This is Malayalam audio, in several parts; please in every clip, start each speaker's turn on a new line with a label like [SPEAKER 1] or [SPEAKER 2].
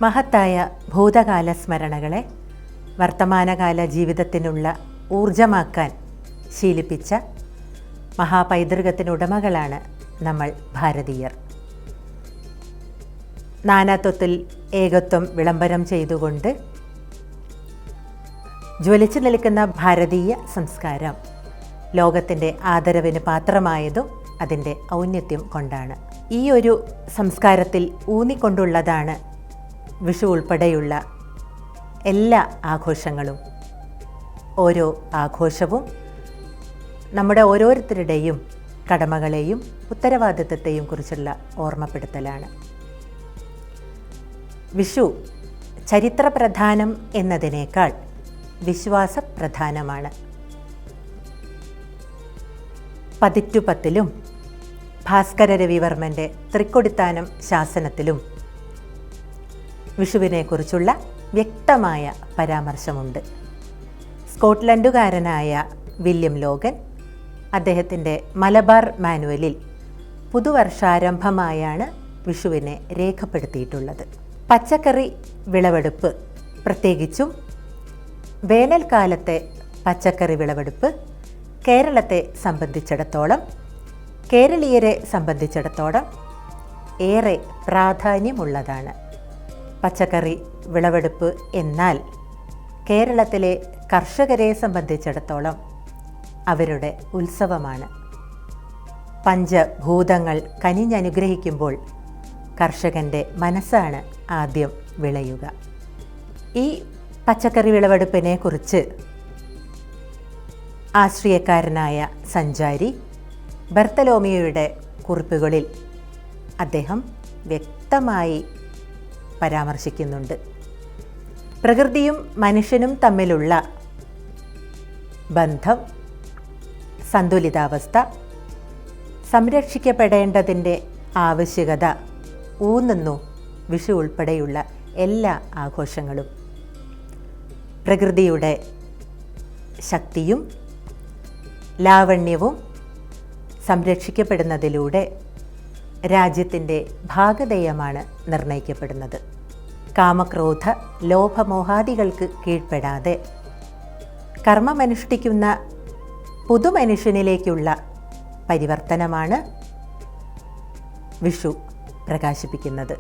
[SPEAKER 1] മഹത്തായ ഭൂതകാല സ്മരണകളെ വർത്തമാനകാല ജീവിതത്തിനുള്ള ഊർജമാക്കാൻ ശീലിപ്പിച്ച മഹാപൈതൃകത്തിനുടമകളാണ് നമ്മൾ ഭാരതീയർ. നാനാത്വത്തിൽ ഏകത്വം വിളംബരം ചെയ്തുകൊണ്ട് ജ്വലിച്ചു നിൽക്കുന്ന ഭാരതീയ സംസ്കാരം ലോകത്തിൻ്റെ ആദരവിന് പാത്രമായതും അതിൻ്റെ ഔന്നത്യം കൊണ്ടാണ്. ഈ ഒരു സംസ്കാരത്തിൽ ഊന്നിക്കൊണ്ടുള്ളതാണ് വിഷു ഉൾപ്പെടെയുള്ള എല്ലാ ആഘോഷങ്ങളും. ഓരോ ആഘോഷവും നമ്മുടെ ഓരോരുത്തരുടെയും കടമകളെയും ഉത്തരവാദിത്വത്തെയും കുറിച്ചുള്ള ഓർമ്മപ്പെടുത്തലാണ്. വിഷു ചരിത്രപ്രധാനം എന്നതിനേക്കാൾ വിശ്വാസപ്രധാനമാണ്. പതിറ്റുപത്തിലും ഭാസ്കര രവിവർമ്മൻ്റെ തൃക്കൊടിത്താനം ശാസനത്തിലും വിഷുവിനെക്കുറിച്ചുള്ള വ്യക്തമായ പരാമർശമുണ്ട്. സ്കോട്ട്ലൻഡുകാരനായ വില്യം ലോഗൻ അദ്ദേഹത്തിൻ്റെ മലബാർ മാനുവലിൽ പുതുവർഷാരംഭമായാണ് വിഷുവിനെ രേഖപ്പെടുത്തിയിട്ടുള്ളത്. പച്ചക്കറി വിളവെടുപ്പ്, പ്രത്യേകിച്ചും വേനൽക്കാലത്തെ പച്ചക്കറി വിളവെടുപ്പ് കേരളത്തെ സംബന്ധിച്ചിടത്തോളം, കേരളീയരെ സംബന്ധിച്ചിടത്തോളം ഏറെ പ്രാധാന്യമുള്ളതാണ്. പച്ചക്കറി വിളവെടുപ്പ് എന്നാൽ കേരളത്തിലെ കർഷകരെ സംബന്ധിച്ചിടത്തോളം അവരുടെ ഉത്സവമാണ്. പഞ്ചഭൂതങ്ങൾ കനിഞ്ഞനുഗ്രഹിക്കുമ്പോൾ കർഷകൻ്റെ മനസ്സാണ് ആദ്യം വിളയുക. ഈ പച്ചക്കറി വിളവെടുപ്പിനെ കുറിച്ച് ആശ്രിയക്കാരനായ സഞ്ചാരി ബർത്തലോമിയോയുടെ കുറിപ്പുകളിൽ അദ്ദേഹം വ്യക്തമായി പരാമർശിക്കുന്നുണ്ട്. പ്രകൃതിയും മനുഷ്യനും തമ്മിലുള്ള ബന്ധം, സന്തുലിതാവസ്ഥ, സംരക്ഷിക്കപ്പെടേണ്ടതിൻ്റെ ആവശ്യകത ഊന്നുന്നു വിഷു ഉൾപ്പെടെയുള്ള എല്ലാ ആഘോഷങ്ങളും. പ്രകൃതിയുടെ ശക്തിയും ലാവണ്യവും സംരക്ഷിക്കപ്പെടുന്നതിലൂടെ രാജ്യത്തിൻ്റെ ഭാഗധേയമാണ് നിർണയിക്കപ്പെടുന്നത്. കാമക്രോധ ലോഭമോഹാദികൾക്ക് കീഴ്പ്പെടാതെ കർമ്മമനുഷ്ഠിക്കുന്ന പുതുമനുഷ്യനിലേക്കുള്ള പരിവർത്തനമാണ് വിഷു പ്രകാശിപ്പിക്കുന്നത്.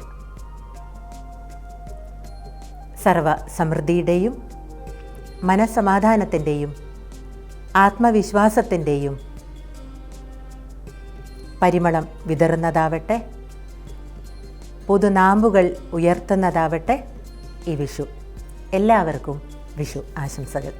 [SPEAKER 1] സർവസമൃദ്ധിയുടെയും മനസ്സമാധാനത്തിൻ്റെയും ആത്മവിശ്വാസത്തിൻ്റെയും പരിമളം വിതറുന്നതാവട്ടെ, പുതുനാമ്പുകൾ ഉയർത്തുന്നതാവട്ടെ ഈ വിഷു. എല്ലാവർക്കും വിഷു ആശംസകൾ.